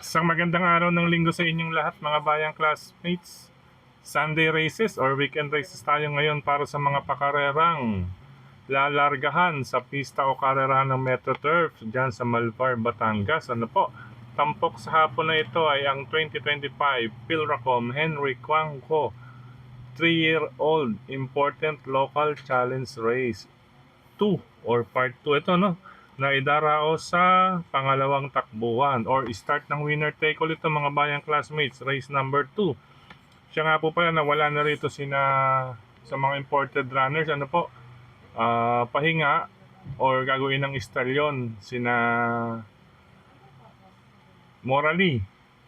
Isang magandang araw ng linggo sa inyong lahat mga bayang classmates. Sunday races or weekend races tayo ngayon para sa mga pakarerang lalargahan sa pista o karerahan ng MetroTurf dyan sa Malvar, Batangas. Ano po? Tampok sa hapon na ito ay ang 2025 Pilracom Henry Cuangco 3-year-old Important Local Challenge Race 2 or part 2 ito, no, na idarao sa pangalawang takbuhan or start ng winner take all ito mga bayang classmates, race number 2. Siya nga po pala nawala na rito sina sa mga imported runners, ano po, pahinga or gagawin ng istalyon sina Morali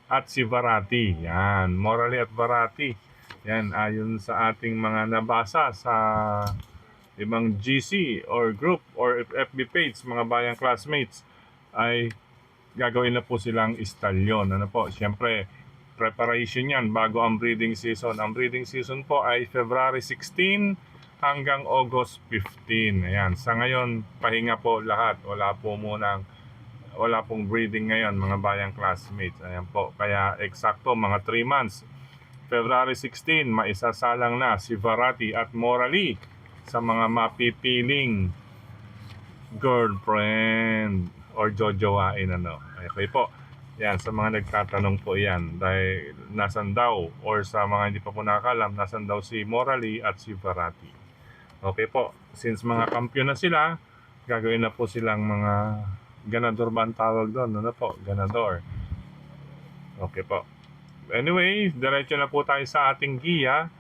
at si Varati. Yan, Morali at Varati. Yan, ayon sa ating mga nabasa sa ibang GC or group or FB page mga bayang classmates, ay gagawin na po silang istalyon. Ano po, siyempre preparation yan bago ang breeding season. Ang breeding season po ay February 16 hanggang August 15. Ayan, sa ngayon pahinga po lahat, wala pong breeding ngayon mga bayang classmates. Ayan po, kaya eksakto mga 3 months, February 16 maisasalang na si Varati at Morali sa mga mapipiling girlfriend or jojowain, ano. Okay po. Yan, sa mga nagtatanong po yan, dahil nasan daw, or sa mga hindi pa po nakakalam, nasan daw si Morali at si Varati. Okay po. Since mga kampiyon na sila, gagawin na po silang mga ganador ba ang tawag doon? Ano po? Ganador. Okay po. Anyway, diretso na po tayo sa ating giya.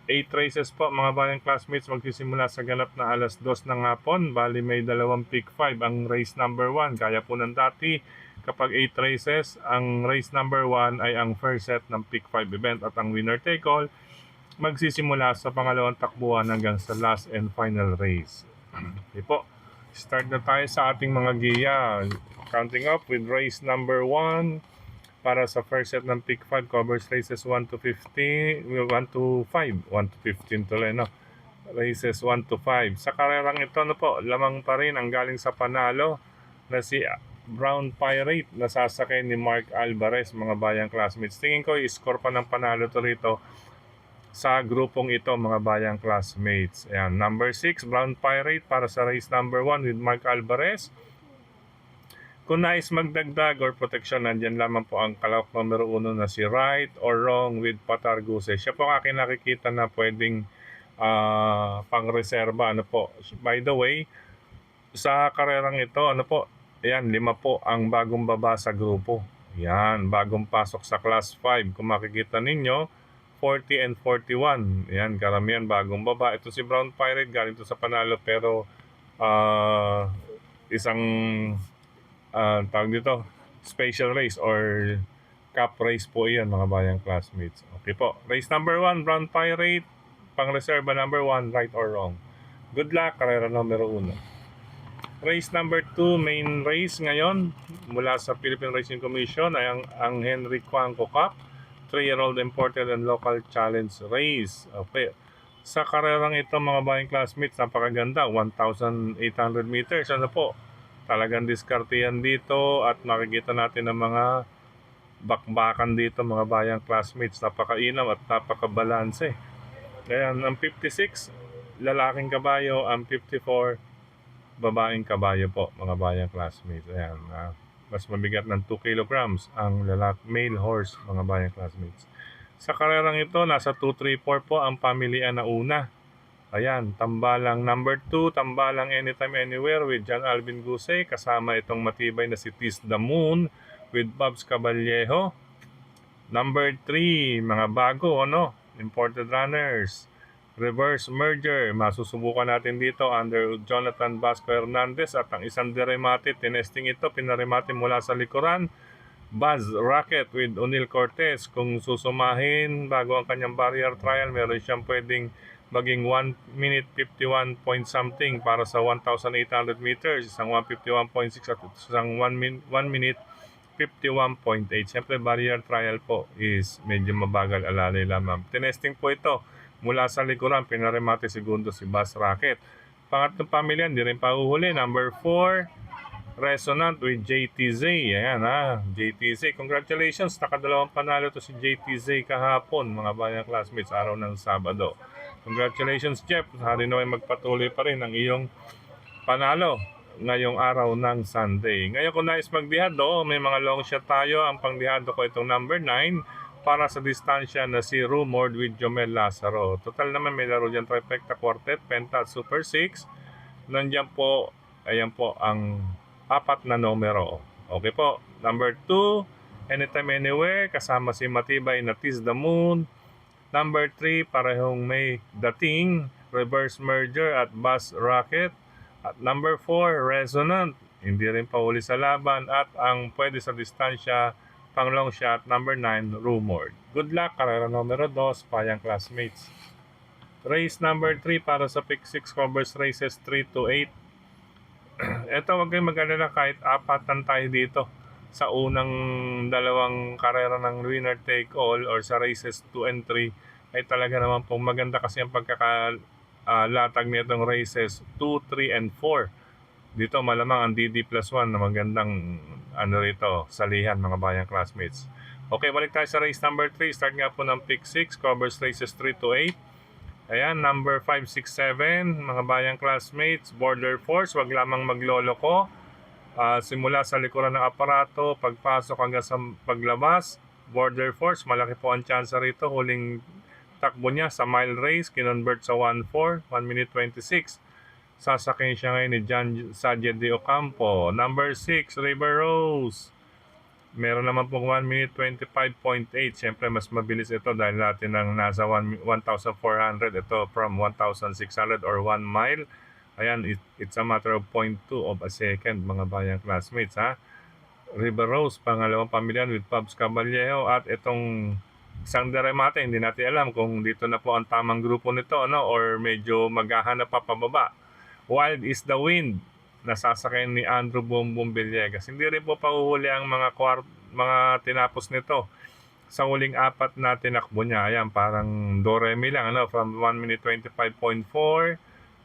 8 races po mga bayang classmates, magsisimula sa ganap na alas 2 ng hapon. Bali may dalawang pick 5 ang race number 1. Kaya po ng dati, kapag 8 races, ang race number 1 ay ang first set ng pick 5 event at ang winner take all magsisimula sa pangalawang takbuhan hanggang sa last and final race. Okay po, start na tayo sa ating mga giya. Counting up with race number 1 para sa first set ng pick 5, covers races 1 to 15, 1 to 5, 1 to 15 tuloy, no? Races 1 to 5. Sa karerang ito, no po, lamang pa rin ang galing sa panalo na si Brown Pirate na sasakay ni Mark Alvarez, mga bayang classmates. Tingin ko, i-score pa ng panalo to rito sa grupong ito, mga bayang classmates. Ayan, number 6, Brown Pirate para sa race number 1 with Mark Alvarez. Kung nais magdagdag or protection, nandyan lamang po ang kalawak numero 1 na si Right or Wrong with Patarguse. Siya po ang aking nakikita na pwedeng pang-reserva. Ano po? By the way, sa karerang ito, ano po, ayan, 5 po ang bagong baba sa grupo. Yan, bagong pasok sa class 5. Kung makikita ninyo, 40 and 41. Yan, karamihan bagong baba. Ito si Brown Pirate, galing to sa panalo, pero isang tawag dito, special race or cup race po yan mga bayang classmates. Okay po, race number 1, Brown Pirate, pang reserva number 1, Right or Wrong. Good luck, karera numero 1. Race number 2, main race ngayon mula sa Philippine Racing Commission ay ang Henry Cuangco Cup 3-year-old imported and local challenge race. Okay, sa karerang ito mga bayang classmates, napakaganda, 1,800 meters. Ano po, talagang diskarte yan dito at makikita natin ang mga bakbakan dito mga bayang classmates. Napakainam at napakabalanse. Kaya ang 56 lalaking kabayo, ang 54 babaeng kabayo po mga bayang classmates. Ayan, mas mabigat ng 2 kilograms ang male horse mga bayang classmates. Sa karerang ito, nasa 2-3-4 po ang pamilian na una. Ayan, tambalang number 2, tambalang Anytime Anywhere with John Alvin Gusey. Kasama itong matibay na si Tis the Moon with Babs Caballejo. Number 3, mga bago, ano, imported runners. Reverse Merger, masusubukan natin dito under Jonathan Vasco Hernandez. At ang isang deremate, tinesting ito, pinaremate mula sa likuran. Buzz Rocket with O'Neal Cortez. Kung susumahin bago ang kanyang barrier trial, meron siyang pwedeng maging 1 minute 51 point something para sa 1,800 meters, isang 151.6 at isang 1 minute 51.8. Siyempre barrier trial po is medyo mabagal, alalay lamang. Tinesting po ito mula sa likuran, pinaremate segundo si Buzz Rocket. Pangatlong pamilya, hindi rin pahuhuli, number 4, Resonant with JTZ. Ayan ha, JTZ. Congratulations, nakadalawang panalo to si JTZ kahapon, mga bayang classmates, araw ng Sabado. Congratulations, Jeff. Hari na magpatuloy pa rin ang iyong panalo ngayong araw ng Sunday. Ngayon kung nais magdihado, may mga long shot tayo. Ang pangdihado ko itong number 9 para sa distansya na si Rumored with Jomel Lazaro. Total naman may laro dyan trifecta, quartet, penta at super 6. Nandiyan po, ayan po ang apat na numero. Okay po. Number 2, Anytime Anywhere, kasama si Matibay na Tis the Moon. Number 3, parehong may dating, Reverse Merger at Bass Rocket. At number 4, Resonant, hindi rin pauli sa laban. At ang pwede sa distansya, pang long shot, number 9, Rumored. Good luck, karera numero 2, payang classmates. Race number 3 para sa pick 6 covers races 3 to 8. Ito, wag kayong mag-alala kahit apatan tayo dito sa unang dalawang karera ng winner take all or sa races 2 and 3 ay talaga naman pong maganda kasi ang pagkakalatag nitong races 2, 3 and 4. Dito malamang ang DD plus 1 na magandang rito, salihan mga bayang classmates. Okay, balik tayo sa race number 3. Start nga po ng pick 6, covers races 3 to 8. Ayan, number 5, 6, 7, mga bayang classmates, Border Force, wag lamang maglolo ko. Simula sa likuran ng aparato, pagpasok hanggang sa paglabas, Border Force, malaki po ang chance rito. Huling takbo niya sa mile race, kinonvert sa 1.4, 1 minute 26. Sasakyan siya ngayon ni John Sajed de Ocampo. Number 6, River Rose. Meron naman pong 1 minute 25.8. Siyempre mas mabilis ito dahil natin ang nasa 1,400. Ito from 1,600 or 1 mile. Ayan, it's a matter of 0.2 of a second mga bayang classmates ha. River Rose, pangalawang pamilyan with Pabs Caballero. At itong isang deremate, hindi natin alam kung dito na po ang tamang grupo nito or medyo maghahanap pa pababa. Wild is the Wind, nasasakyan ni Andrew Bumbum Villegas. Hindi rin po pahuhuli ang mga tinapos nito sa huling apat na tinakbo niya. Ayan, parang do-re-mi lang, from 1 minute 25.4,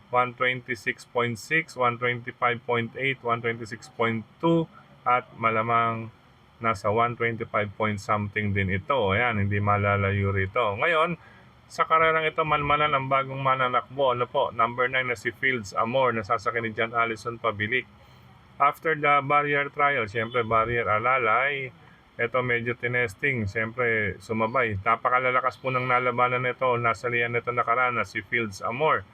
126.6, 125.8, 126.2, at malamang nasa 125 point something din ito. Ayan, hindi malalayo rito. Ngayon, sa karerang ito, manmanan ang bagong mananakbo. Number 9 na si Fields Amor, nasasakyan ni John Allison Pabilik. After the barrier trial, siyempre barrier alalay, ito medyo tinesting, siyempre sumabay. Napakalalakas po ng nalabanan nito, nasalihan nito nakaraan na si Fields Amor.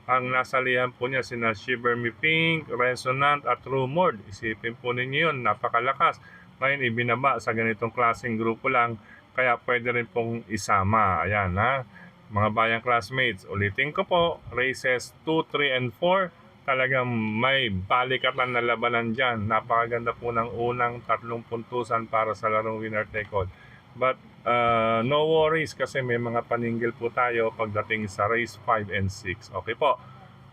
Ang nasalihan po niya sina Shiver Me Pink, Resonant at Rumored. Isipin po ninyo yun, napakalakas. Ngayon ibinaba sa ganitong klaseng grupo lang, kaya pwede rin pong isama. Ayan ha. Mga bayang classmates, ulitin ko po, races 2, 3, and 4, talagang may balikatan na labanan dyan. Napakaganda po ng unang 3 puntusan para sa larong winner take all. But no worries kasi may mga paninggil po tayo pagdating sa race 5 and 6. Okay po,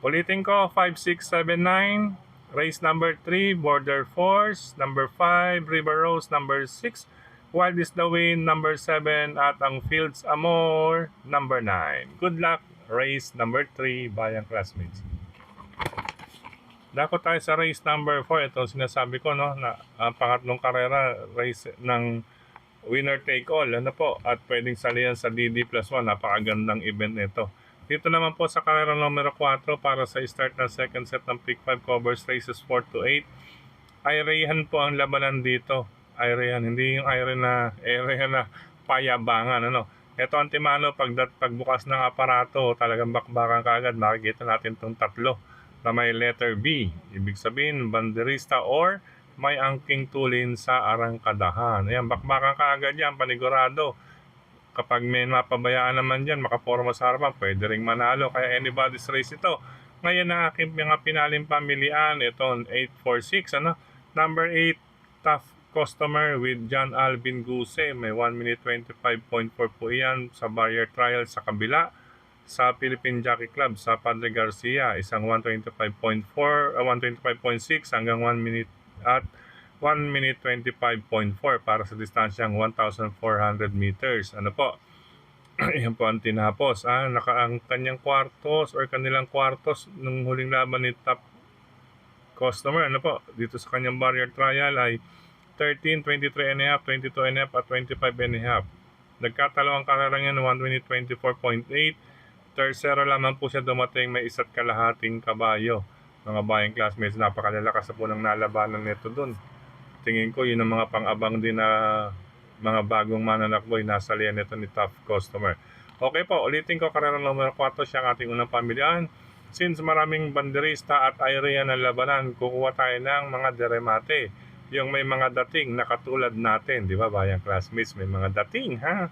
ulitin ko, 5, 6, 7, 9, race number 3, Border Force, number 5, River Rose, number 6, Wild is the Wind, number 7, at ang Fields Amor, number 9. Good luck, race number 3, bayang classmates. Dako tayo sa race number 4. Ito sinasabi ko, na pangatlong karera, race ng winner take all. At pwedeng salihan sa DD plus 1. Napakagandang event nito. Dito naman po sa karera numero 4 para sa start ng second set ng pick 5 covers races 4 to 8. Ayrehan po ang labanan dito. Ayrehan, hindi yung Ayrehan na payabangan. Ito ang timano, pagbukas ng aparato, talagang bakbakan kaagad. Makikita natin itong tatlo na may letter B. Ibig sabihin, banderista or may angking tulin sa arangkadahan. Ayan, bakbakan kaagad yan, panigurado. Kapag may mapabayaan naman dyan, makaporma sa harapan, pwede ring manalo. Kaya anybody's race ito. Ngayon na aking mga pinaling pamilian, ito 846, Number 8, Tough Customer with John Alvin Guse. May 1 minute 25.4 po yan sa barrier trial sa kabila. Sa Philippine Jockey Club sa Padre Garcia, isang 125.4, 125.6 hanggang 1 minute at 1 minute 25.4 para sa distansyang 1,400 meters. Yan po ang tinapos. Ang kanyang kwartos or kanilang kwartos nung huling laban ni Top customer. Ano po, dito sa kanyang barrier trial ay 13, 23 and a half, 22 and a half at 25 and a half. Nagkatalawang karera yan 1 minute 24.8. Tercero lamang po siya dumating, may isa't kalahating kabayo. Mga bayang classmates, napakalalakas na po ng nalabanan nito dun. Tingin ko yun ang mga pang-abang din na mga bagong mananakboy nasa liyan nito ni Tough Customer. Okay po, ulitin ko, karera numero 4 siya ang ating unang pamilyan. Since maraming banderista at area ng labanan, kukuha tayo ng mga deremate. Yung may mga dating na katulad natin, di ba bayang classmates, may mga dating ha?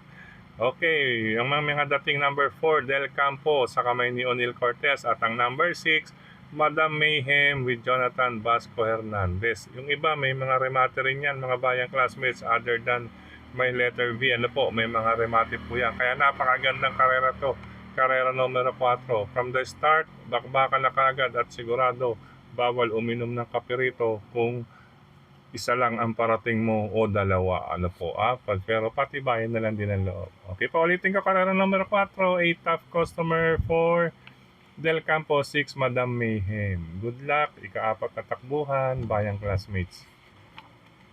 Okay, ang mga dating number 4, Del Campo sa kamay ni O'Neal Cortez at ang number 6, Madam Mayhem with Jonathan Vasco Hernandez. Yung iba may mga remate rin yan mga bayang classmates other than may letter V. Ano po, may mga remate po yan. Kaya napakagandang karera to. Karera numero 4. From the start, bakbakan na kagad at sigurado bawal uminom ng kape rito kung isa lang ang parating mo o dalawa. Ano po, pero patibayan na lang din ang loob. Okay, paulitin ko karera numero 4, 8 Tough Customer 4, Del Campo 6, Madam Mayhem. Good luck, ika-4 na takbuhan, bayang classmates.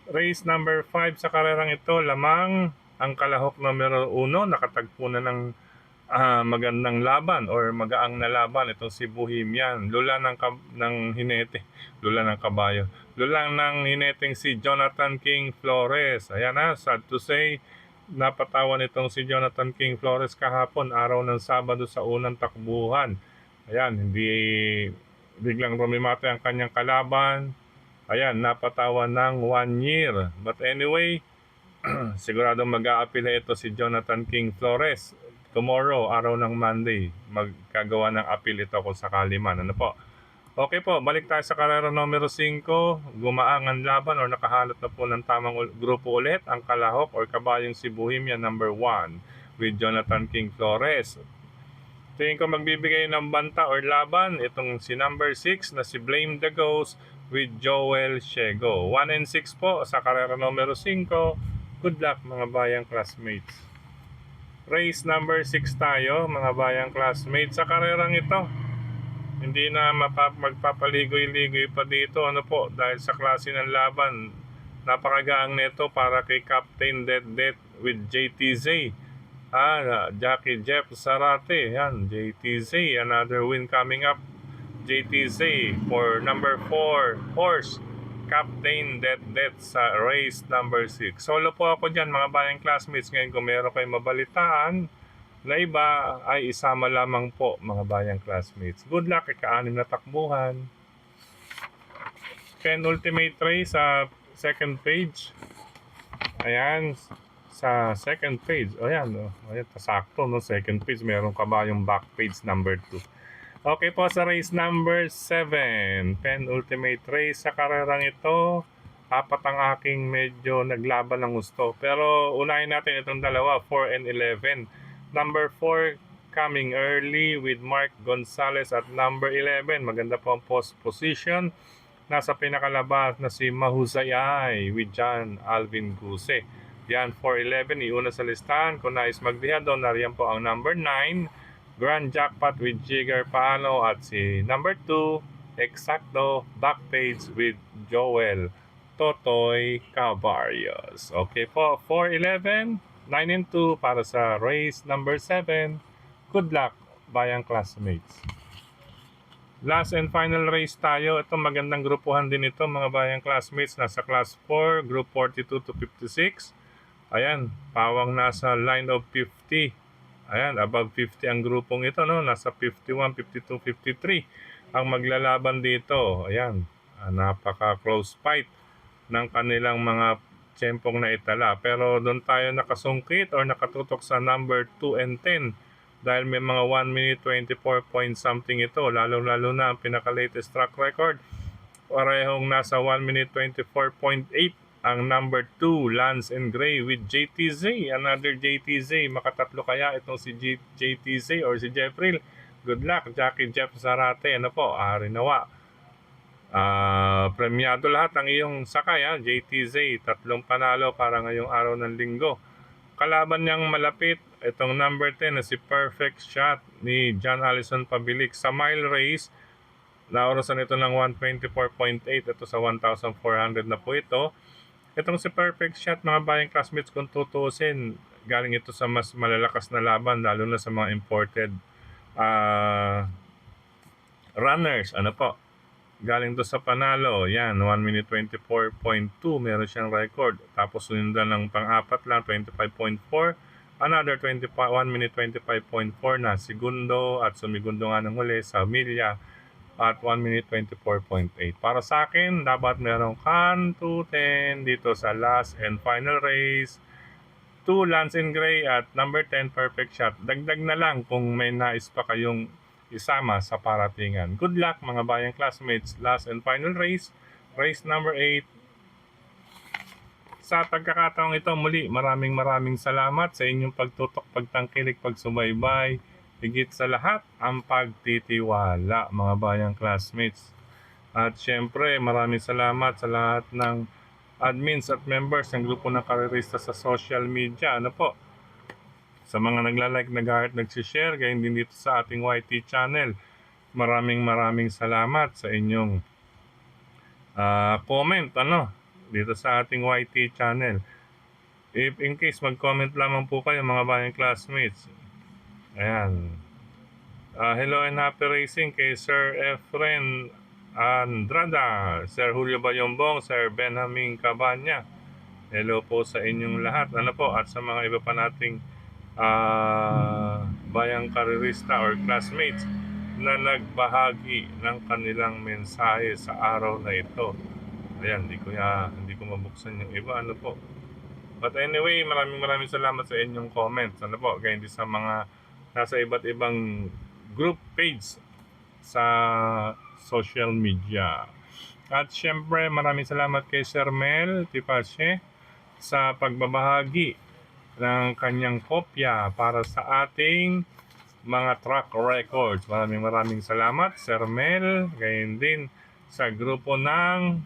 Race number 5 sa karerang ito, lamang ang kalahok numero 1, nakatagpo na ng magandang laban or magaang na laban itong si Bohemian. Lula ng hinete, lula ng kabayo. Lula ng hineteng si Jonathan King Flores. Ayan sad to say, napatawan itong si Jonathan King Flores kahapon, araw ng Sabado sa unang takbuhan. Ayan, hindi biglang rumimate ang kanyang kalaban. Ayan, napatawan ng 1 year. But anyway, sigurado mag-a-appeal ito si Jonathan King Flores. Tomorrow, araw ng Monday, magkagawa ng appeal ito kung sakali man. Ano po? Okay po, balik tayo sa karera numero 5. Gumaang ang laban or nakahalot na po ng tamang grupo ulit ang kalahok or kabayong si Bohemia number 1 with Jonathan King Flores. Tingin ko magbibigay ng banta or laban itong si number 6 na si Blame the Ghost with Joel Shego. 1 and 6 po sa karera numero 5. Good luck mga bayang classmates. Race number 6 tayo mga bayang classmates. Sa karerang ito, hindi na magpapaligoy-ligoy pa dito. Ano po, dahil sa klase ng laban, napakagaang neto para kay Captain Dead with JTZ. Jackie Jeff Zarate. Yan, JTZ. Another win coming up. JTZ for number 4 horse. Captain Dead sa race number 6. Solo po ako dyan mga bayang classmates. Ngayon kung meron kayong mabalitaan na iba ay isama lamang po mga bayang classmates. Good luck, ika-6 na takbuhan. Penultimate race sa second page. Ayan, sa second page. Ayan, sakto no, second page. Meron kabayong back page number 2. Okay po, sa race number 7, penultimate race sa karerang ito, 4 ang aking medyo naglaban ng gusto. Pero unahin natin itong dalawa, 4 and 11. Number 4 coming early with Mark Gonzalez at number 11. Maganda po ang post position. Nasa pinakalabas na si Mahusayay with John Alvin Guse. Yan, 4-11, iuna sa listahan. Kung nais magdihado, nariyan po ang number 9. Grand Jackpot with Jigger Paano at si number 2, Exacto, Backpage with Joel Totoy Cabarrios. Okay po, 4-11, 9 and 2 para sa race number 7. Good luck, bayang classmates. Last and final race tayo. Ito magandang grupuhan din ito mga bayang classmates. Nasa class 4, group 42 to 56. Ayan, pawang nasa line of 50. Ayan, above 50 ang grupong ito, no? Nasa 51, 52, 53 ang maglalaban dito. Ayan, napaka-close fight ng kanilang mga tiyempong na itala. Pero doon tayo nakasungkit or nakatutok sa number 2 and 10 dahil may mga 1 minute 24 point something ito. Lalo-lalo na ang pinaka-latest track record. Parehong nasa 1 minute 24.8 ang number 2, Lance and Gray with JTZ. Another JTZ. Makatatlo kaya itong si JTZ or si Jeffrey. Good luck, Jackie Jeff Zarate. Ano po, Rinawa. Premiado lahat ang iyong sakay, JTZ. 3 panalo para ngayong araw ng linggo. Kalaban niyang malapit, itong number 10 na si Perfect Shot ni John Allison Pabilik. Sa mile race, Naorasan ito ng 124.8. Ito sa 1,400 na po ito. Itong si Perfect Shot, mga bayang classmates, kung tutuusin, galing ito sa mas malalakas na laban, lalo na sa mga imported ah, runners. Ano po? Galing to sa panalo. Yan, 1 minute 24.2. Meron siyang record. Tapos sundan ng pang-apat lang, 25.4. Another 1 minute 25.4 na segundo. At sumigundo nga ng huli sa milya at 1 minute 24.8. Para sa akin, dapat merong can to 10 dito sa last and final race. 2 Lance in Gray at number 10 Perfect Shot. Dagdag na lang kung may nais pa kayong isama sa paratingan. Good luck mga bayang classmates. Last and final race, race number 8. Sa pagkakataong ito muli, maraming salamat sa inyong pagtutok, pagtangkilik, pagsubaybay. Higit sa lahat, ang pagtitiwala mga bayang classmates. At syempre, maraming salamat sa lahat ng admins at members ng grupo ng karerista sa social media. Ano po? Sa mga nagla-like, nag-heart, nag-share, gayon din dito sa ating YT channel. Maraming salamat sa inyong comment dito sa ating YT channel. If in case mag-comment lamang po kayo mga bayang classmates. Ayan. Hello and happy racing kay Sir Efren Andrada, Sir Julio Bayombong, Sir Benjamin Cabanya. Hello po sa inyong lahat. Ano po, at sa mga iba pa nating bayang karerista or classmates na nagbahagi ng kanilang mensahe sa araw na ito. Ayan, hindi ko mabuksan yung iba. Ano po. But anyway, maraming salamat sa inyong comments. Ano po, kaya hindi sa mga nasa iba't ibang group page sa social media. At syempre, maraming salamat kay Sir Mel Tipache sa pagbabahagi ng kanyang kopya para sa ating mga track records. Maraming salamat, Sir Mel. Gayon din sa grupo ng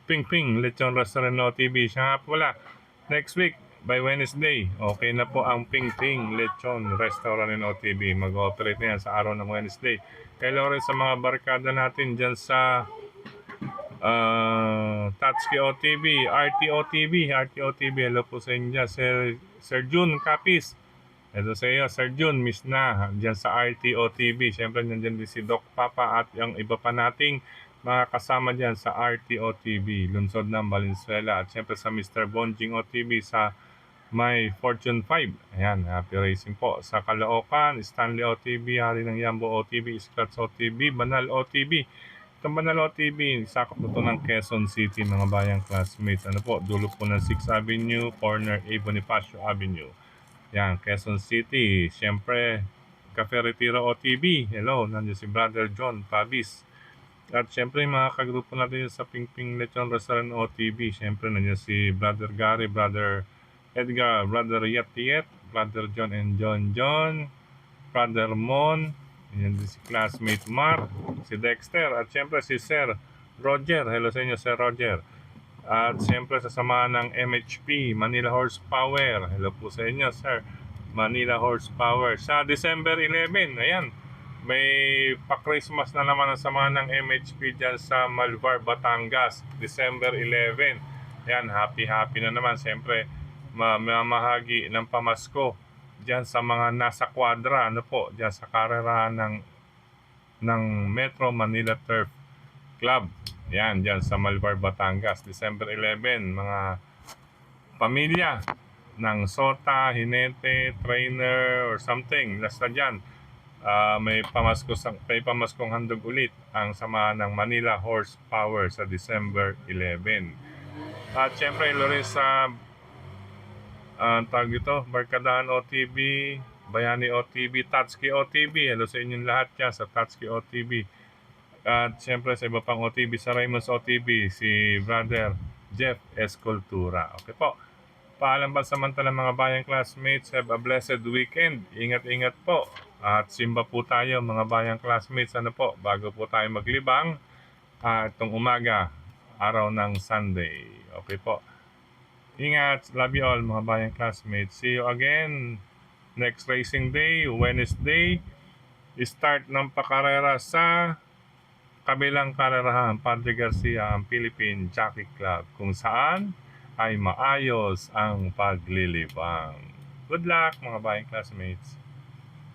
Ping Ping Lechon Restaurant OTV. Siya nga pala, next week, by Wednesday, okay na po ang Ping Ping Lechon Restaurant and OTV. Mag-operate na yan sa araw ng Wednesday. Kailan rin sa mga barkada natin dyan sa Tatsuki OTV, RTOTV, hello po sa inyo, Sir Jun Capis. Hello sa iyo, Sir Jun, miss na dyan sa RTOTV. Siyempre, nandiyan din si Doc Papa at yung iba pa nating mga kasama dyan sa RTOTV, Lungsod ng Valenzuela. At siyempre sa Mr. Bonjing OTV sa My Fortune 5. Ayan, happy racing po. Sa Caloocan, Stanley OTV, Hari ng Yambo OTV, Scratch OTV, Banal OTV. Itong Banal OTV, sakop na ito ng Quezon City, mga bayang classmates. Ano po, dulo po ng 6th Avenue, corner A Bonifacio Avenue. Yan, Quezon City. Siyempre, Cafe Retiro OTV. Hello, nandiyan si Brother John Pabis. At siyempre, mga kagrupo natin sa Ping Ping Lechon Restaurant OTV. Siyempre, nandiyan si Brother Gary, Brother Edgar, Brother Yet, Brother John and John, Brother Mon, yan din si classmate Mark, si Dexter, at siyempre si Sir Roger. Hello sa inyo, Sir Roger. At siyempre sa samahan ng MHP, Manila Horsepower. Hello po sa inyo, Sir. Manila Horsepower. Sa December 11, ayan, may pa-Christmas na naman ang samahan ng MHP dyan sa Malvar, Batangas. December 11. Ayan, happy na naman. Siyempre, mamahagi ng pamasko diyan sa mga nasa kwadra, ano po, diyan sa karerahan ng Metro Manila Turf Club. Yan, diyan sa Malvar, Batangas, December 11, mga pamilya ng Sota, Hinete, Trainer, or something, basta diyan, may pamaskong handog ulit ang samahan ng Manila Horsepower sa December 11. At syempre, rin sa tawag ito, Barkadahan OTV, Bayani OTV, Tatsuki OTV. Hello sa inyong lahat dyan sa Tatsuki OTV. At siyempre sa iba pang OTV, sa Raymon's OTV, si Brother Jeff Escultura. Okay po. Paalam pa samantala mga bayang classmates. Have a blessed weekend. Ingat po. At simba po tayo mga bayang classmates. Ano po, bago po tayo maglibang itong umaga, araw ng Sunday. Okay po. Ingat. Love you all mga bayang classmates. See you again next racing day, Wednesday. start ng pakarera sa kabilang karerahan, Padre Garcia, ang Philippine Jockey Club, kung saan ay maayos ang paglilibang. Good luck mga bayang classmates!